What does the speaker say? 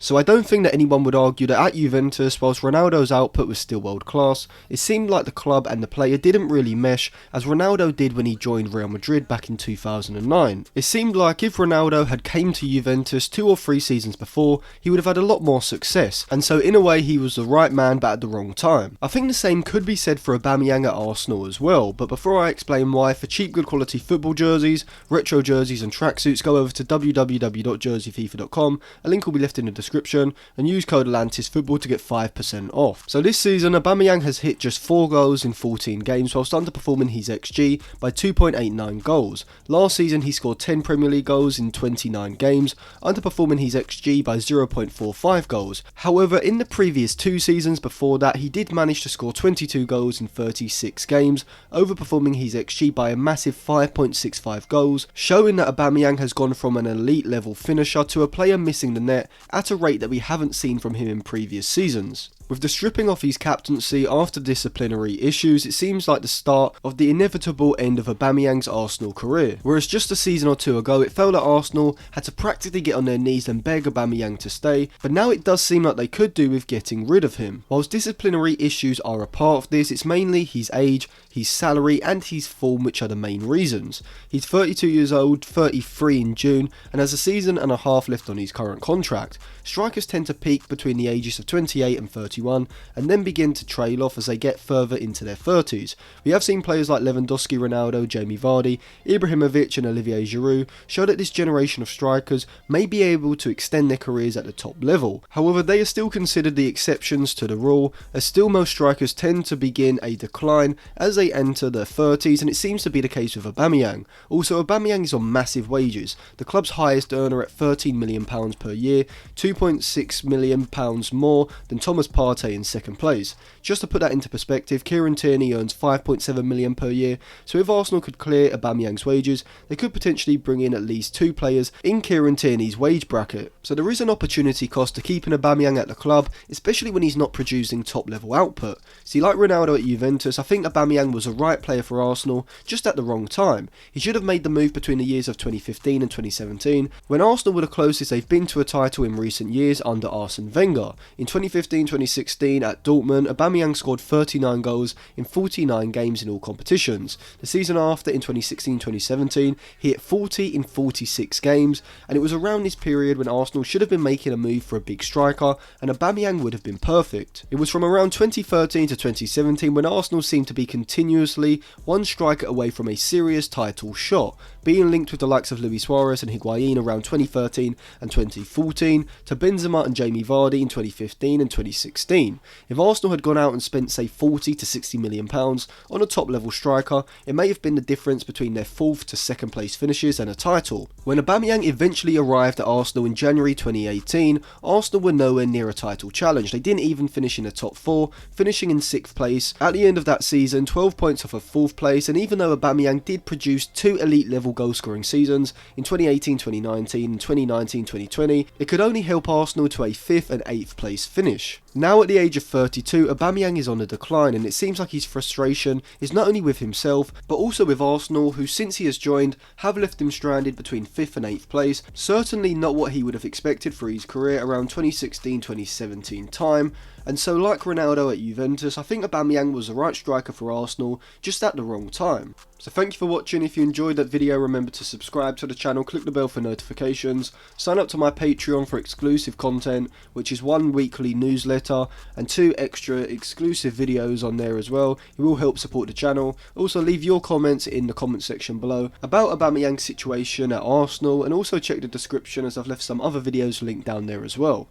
So I don't think that anyone would argue that at Juventus, whilst Ronaldo's output was still world class, it seemed like the club and the player didn't really mesh as Ronaldo did when he joined Real Madrid back in 2009. It seemed like if Ronaldo had came to Juventus 2 or 3 seasons before, he would have had a lot more success, and so in a way he was the right man but at the wrong time. I think the same could be said for Aubameyang at Arsenal as well, but before I explain why, for cheap good quality football jerseys, retro jerseys and tracksuits, go over to www.jerseyfifa.com, a link will be left in the description, and use code ATLANTISFOOTBALL to get 5% off. So this season Aubameyang has hit just 4 goals in 14 games whilst underperforming his XG by 2.89 goals. Last season he scored 10 Premier League goals in 29 games, underperforming his XG by 0.45 goals. However, in the previous 2 seasons before that he did manage to score 22 goals in 36 games, overperforming his XG by a massive 5.65 goals, showing that Aubameyang has gone from an elite level finisher to a player missing the net at a rate that we haven't seen from him in previous seasons. With the stripping off his captaincy after disciplinary issues, it seems like the start of the inevitable end of Aubameyang's Arsenal career. Whereas just a season or 2 ago, it felt like Arsenal had to practically get on their knees and beg Aubameyang to stay, but now it does seem like they could do with getting rid of him. Whilst disciplinary issues are a part of this, it's mainly his age, his salary and his form which are the main reasons. He's 32 years old, 33 in June, and has a season and a half left on his current contract. Strikers tend to peak between the ages of 28 and 31 and then begin to trail off as they get further into their 30s. We have seen players like Lewandowski, Ronaldo, Jamie Vardy, Ibrahimovic and Olivier Giroud show that this generation of strikers may be able to extend their careers at the top level. However, they are still considered the exceptions to the rule, as still most strikers tend to begin a decline as they enter their 30s, and it seems to be the case with Aubameyang. Also, Aubameyang is on massive wages, the club's highest earner at £13 million per year, £2.6 million more than Thomas Partey in second place. Just to put that into perspective, Kieran Tierney earns £5.7 million per year, so if Arsenal could clear Aubameyang's wages, they could potentially bring in at least 2 players in Kieran Tierney's wage bracket. So there is an opportunity cost to keeping Aubameyang at the club, especially when he's not producing top level output. See, like Ronaldo at Juventus, I think Aubameyang was a right player for Arsenal, just at the wrong time. He should have made the move between the years of 2015 and 2017, when Arsenal were the closest they've been to a title in recent years under Arsene Wenger. In 2015-2016 at Dortmund, Aubameyang scored 39 goals in 49 games in all competitions. The season after, in 2016-2017, he hit 40 in 46 games, and it was around this period when Arsenal should have been making a move for a big striker, and Aubameyang would have been perfect. It was from around 2013 to 2017 when Arsenal seemed to be continuously one striker away from a serious title shot, being linked with the likes of Luis Suarez and Higuain around 2013 and 2014, to Benzema and Jamie Vardy in 2015 and 2016. If Arsenal had gone out and spent say £40 to £60 million on a top level striker, it may have been the difference between their 4th to 2nd place finishes and a title. When Aubameyang eventually arrived at Arsenal in January 2018, Arsenal were nowhere near a title challenge. They didn't even finish in the top 4, finishing in 6th place. At the end of that season, 12 points off of 4th place, and even though Aubameyang did produce 2 elite level goal scoring seasons in 2018-2019 and 2019-2020, it could only help Arsenal to a 5th and 8th place finish. Now at the age of 32, Aubameyang is on a decline, and it seems like his frustration is not only with himself but also with Arsenal, who since he has joined have left him stranded between 5th and 8th place, certainly not what he would have expected for his career around 2016-2017 time. And so, like Ronaldo at Juventus, I think Aubameyang was the right striker for Arsenal, just at the wrong time. So thank you for watching. If you enjoyed that video, remember to subscribe to the channel, click the bell for notifications, sign up to my Patreon for exclusive content, which is 1 weekly newsletter and 2 extra exclusive videos on there as well. It will help support the channel. Also, leave your comments in the comment section below about Aubameyang's situation at Arsenal, and also check the description as I've left some other videos linked down there as well.